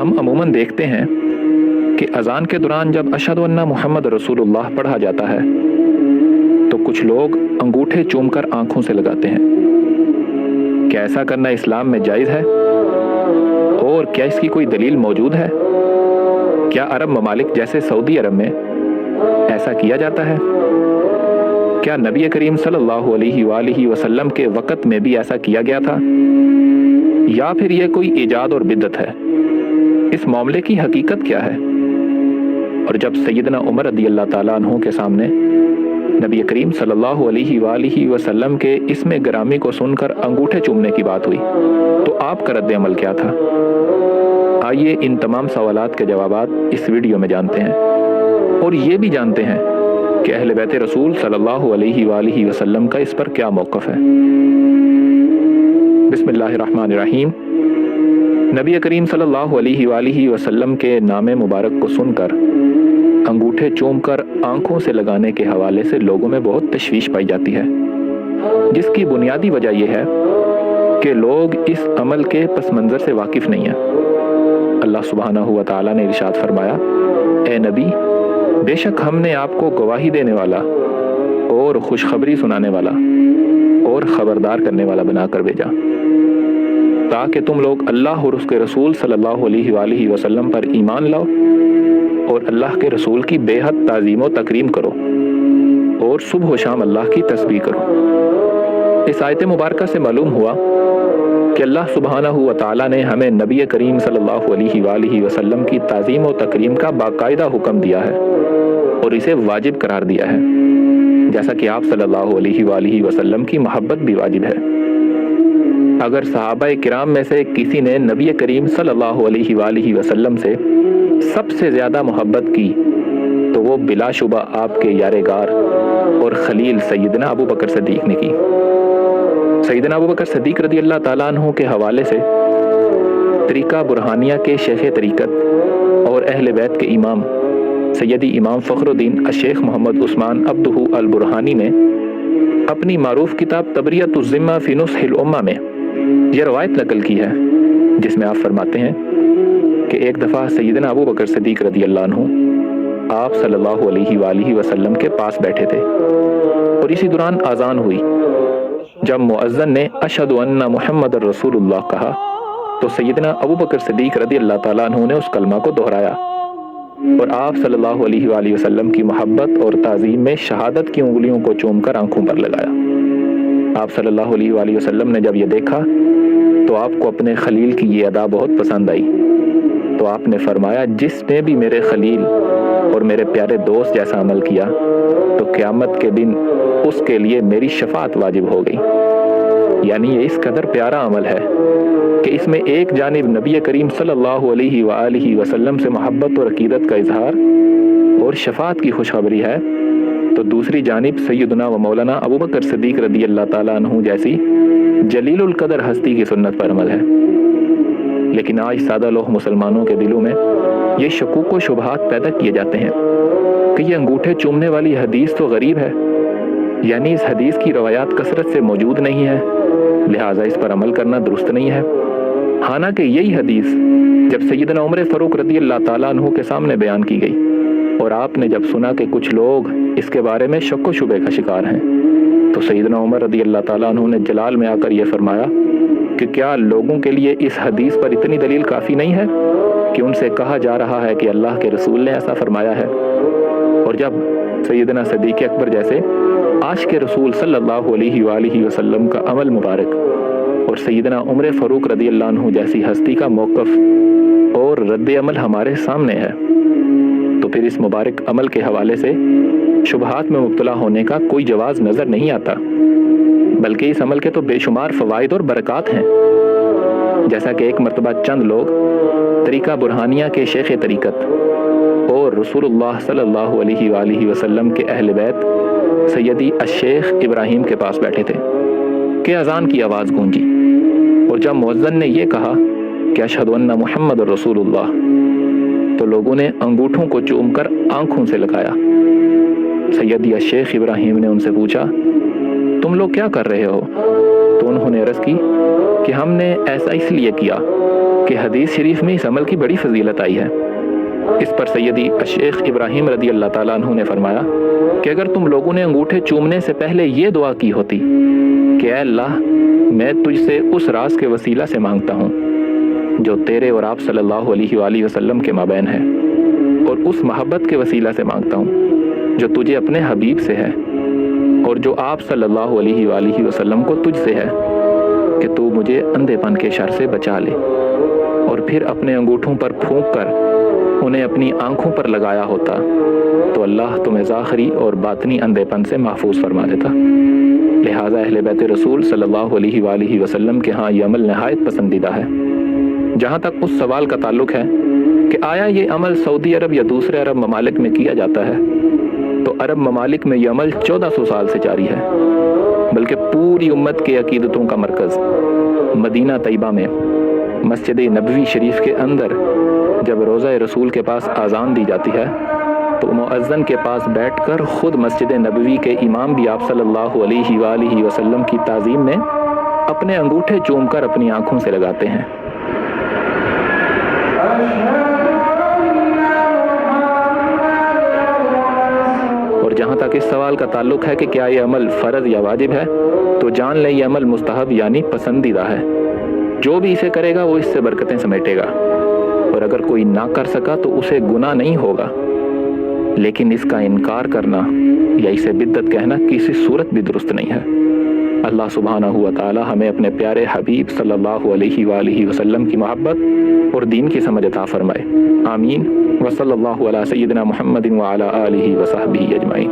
ہم عموماً دیکھتے ہیں کہ اذان کے دوران جب اشہدو ان محمد رسول اللہ پڑھا جاتا ہے تو کچھ لوگ انگوٹھے چوم کر آنکھوں سے لگاتے ہیں۔ کیا ایسا کرنا اسلام میں جائز ہے؟ اور کیا اس کی کوئی دلیل موجود ہے؟ کیا عرب ممالک جیسے سعودی عرب میں ایسا کیا جاتا ہے؟ کیا نبی کریم صلی اللہ علیہ وآلہ وسلم کے وقت میں بھی ایسا کیا گیا تھا؟ یا پھر یہ کوئی ایجاد اور بدعت ہے؟ اس معاملے کی حقیقت کیا ہے؟ اور جب سیدنا عمر رضی اللہ تعالیٰ عنہ کے سامنے نبی کریم صلی اللہ علیہ وآلہ وسلم کے اسم گرامی کو سن کر انگوٹھے چومنے کی بات ہوئی تو آپ کا رد عمل کیا تھا؟ آئیے ان تمام سوالات کے جوابات اس ویڈیو میں جانتے ہیں، اور یہ بھی جانتے ہیں کہ اہل بیت رسول صلی اللہ علیہ وآلہ وسلم کا اس پر کیا موقف ہے۔ بسم اللہ الرحمن الرحیم۔ نبی کریم صلی اللہ علیہ وآلہ وسلم کے نام مبارک کو سن کر انگوٹھے چوم کر آنکھوں سے لگانے کے حوالے سے لوگوں میں بہت تشویش پائی جاتی ہے، جس کی بنیادی وجہ یہ ہے کہ لوگ اس عمل کے پس منظر سے واقف نہیں ہیں۔ اللہ سبحانہ و تعالیٰ نے ارشاد فرمایا، اے نبی، بے شک ہم نے آپ کو گواہی دینے والا اور خوشخبری سنانے والا اور خبردار کرنے والا بنا کر بھیجا تاکہ تم لوگ اللہ اور اس کے رسول صلی اللہ علیہ وآلہ وسلم پر ایمان لاؤ اور اللہ کے رسول کی بے حد تعظیم و تکریم کرو اور صبح و شام اللہ کی تسبیح کرو۔ اس آیت مبارکہ سے معلوم ہوا کہ اللہ سبحانہ و تعالیٰ نے ہمیں نبی کریم صلی اللہ علیہ وآلہ وسلم کی تعظیم و تکریم کا باقاعدہ حکم دیا ہے اور اسے واجب قرار دیا ہے، جیسا کہ آپ صلی اللہ علیہ وآلہ وسلم کی محبت بھی واجب ہے۔ اگر صحابہ کرام میں سے کسی نے نبی کریم صلی اللہ علیہ وآلہ وسلم سے سب سے زیادہ محبت کی تو وہ بلا شبہ آپ کے یار غار اور خلیل سیدنا ابو بکر صدیق نے کی۔ سیدنا ابو بکر صدیق رضی اللہ تعالیٰ عنہ کے حوالے سے طریقہ برہانیہ کے شیخ طریقت اور اہل بیت کے امام سیدی امام فخر الدین الشیخ محمد عثمان عبدہ البرہانی نے اپنی معروف کتاب تبریۃ الذمہ فی نصح الامہ میں یہ روایت نقل کی ہے، جس میں آپ فرماتے ہیں کہ ایک دفعہ سیدنا ابو بکر صدیق رضی اللہ عنہ آپ صلی اللہ علیہ وآلہ وسلم کے پاس بیٹھے تھے اور اسی دوران اذان ہوئی۔ جب مؤذن نے اشہدو ان محمد رسول اللہ کہا تو سیدنا ابو بکر صدیق رضی اللہ تعالیٰ عنہ نے اس کلمہ کو دہرایا اور آپ صلی اللہ علیہ وآلہ وسلم کی محبت اور تعظیم میں شہادت کی انگلیوں کو چوم کر آنکھوں پر لگایا۔ آپ صلی اللہ علیہ وآلہ وسلم نے جب یہ دیکھا تو آپ کو اپنے خلیل کی یہ ادا بہت پسند آئی، تو آپ نے فرمایا، جس نے بھی میرے خلیل اور میرے پیارے دوست جیسا عمل کیا تو قیامت کے دن اس کے لیے میری شفاعت واجب ہو گئی۔ یعنی یہ اس قدر پیارا عمل ہے کہ اس میں ایک جانب نبی کریم صلی اللہ علیہ وآلہ وسلم سے محبت اور عقیدت کا اظہار اور شفاعت کی خوشخبری ہے، تو دوسری جانب سیدنا و مولانا ابو بکر صدیق رضی اللہ تعالیٰ عنہ جیسی جلیل القدر ہستی کی سنت پر عمل ہے۔ لیکن آج سادہ لوگ مسلمانوں کے دلوں میں یہ شکوک و شبہات پیدا کیے جاتے ہیں کہ یہ انگوٹھے چومنے والی حدیث تو غریب ہے، یعنی اس حدیث کی روایات کثرت سے موجود نہیں ہے، لہٰذا اس پر عمل کرنا درست نہیں ہے۔ حالانکہ یہی حدیث جب سیدنا عمر فاروق رضی اللہ تعالیٰ عنہ کے سامنے بیان کی گئی اور آپ نے جب سنا کہ کچھ لوگ اس کے بارے میں شک و شبہ کا شکار ہیں تو سیدنا عمر رضی اللہ تعالیٰ عنہ نے جلال میں آ کر یہ فرمایا کہ کیا لوگوں کے لیے اس حدیث پر اتنی دلیل کافی نہیں ہے کہ ان سے کہا جا رہا ہے کہ اللہ کے رسول نے ایسا فرمایا ہے؟ اور جب سیدنا صدیق اکبر جیسے عاشق رسول صلی اللہ علیہ وآلہ وسلم کا عمل مبارک اور سیدنا عمر فاروق رضی اللہ عنہ جیسی ہستی کا موقف اور رد عمل ہمارے سامنے ہے، تو پھر اس مبارک عمل کے حوالے سے شبہات میں مبتلا ہونے کا کوئی جواز نظر نہیں آتا، بلکہ اس عمل کے تو بے شمار فوائد اور برکات ہیں۔ جیسا کہ ایک مرتبہ چند لوگ طریقہ برہانیہ کے شیخ طریقت اور رسول اللہ صلی اللہ علیہ وآلہ وسلم کے اہل بیت سیدی الشیخ ابراہیم کے پاس بیٹھے تھے کہ اذان کی آواز گونجی، اور جب مؤذن نے یہ کہا کہ اشہدو ان محمد رسول اللہ، تو لوگوں نے انگوٹھوں کو چوم کر آنکھوں سے لگایا۔ سیدی الشیخ ابراہیم نے ان سے پوچھا، تم لوگ کیا کر رہے ہو؟ تو انہوں نے عرض کی کہ ہم نے ایسا اس لیے کیا کہ کہ حدیث شریف میں اس عمل کی بڑی فضیلت آئی ہے۔ اس پر سیدی الشیخ ابراہیم رضی اللہ تعالیٰ عنہ نے فرمایا کہ اگر تم لوگوں نے انگوٹھے چومنے سے پہلے یہ دعا کی ہوتی کہ اے اللہ میں تجھ سے اس راز کے وسیلہ سے مانگتا ہوں جو تیرے اور آپ صلی اللہ علیہ وآلہ وسلم کے مابین ہے، اور اس محبت کے وسیلہ سے مانگتا ہوں جو تجھے اپنے حبیب سے ہے اور جو آپ صلی اللہ علیہ وآلہ وسلم کو تجھ سے ہے، کہ تو مجھے اندھے پن کے شر سے بچا لے، اور پھر اپنے انگوٹھوں پر پھونک کر انہیں اپنی آنکھوں پر لگایا ہوتا تو اللہ تمہیں ظاہری اور باطنی اندھے پن سے محفوظ فرما دیتا۔ لہٰذا اہل بیت رسول صلی اللہ علیہ وآلہ وسلم کے ہاں یہ عمل نہایت پسندیدہ ہے۔ جہاں تک اس سوال کا تعلق ہے کہ آیا یہ عمل سعودی عرب یا دوسرے عرب ممالک میں کیا جاتا ہے، تو عرب ممالک میں یہ عمل 1400 سال سے جاری ہے، بلکہ پوری امت کے عقیدتوں کا مرکز مدینہ طیبہ میں مسجد نبوی شریف کے اندر جب روضہ رسول کے پاس اذان دی جاتی ہے تو مؤذن کے پاس بیٹھ کر خود مسجد نبوی کے امام بھی آپ صلی اللہ علیہ وآلہ وسلم کی تعظیم میں اپنے انگوٹھے چوم کر اپنی آنکھوں سے لگاتے ہیں۔ اور جہاں تک اس سوال کا تعلق ہے کہ کیا یہ عمل فرض یا واجب ہے، تو جان لیں یہ عمل مستحب یعنی پسندیدہ ہے۔ جو بھی اسے کرے گا وہ اس سے برکتیں سمیٹے گا، اور اگر کوئی نہ کر سکا تو اسے گناہ نہیں ہوگا، لیکن اس کا انکار کرنا یا اسے بدعت کہنا کسی صورت بھی درست نہیں ہے۔ اللہ سبحانہ و تعالی ہمیں اپنے پیارے حبیب صلی اللہ علیہ وآلہ وسلم کی محبت اور دین کی سمجھ عطا فرمائے، آمین۔ وصلی اللہ علی سیدنا محمد وعلی آلہ وصحبہ اجمعین۔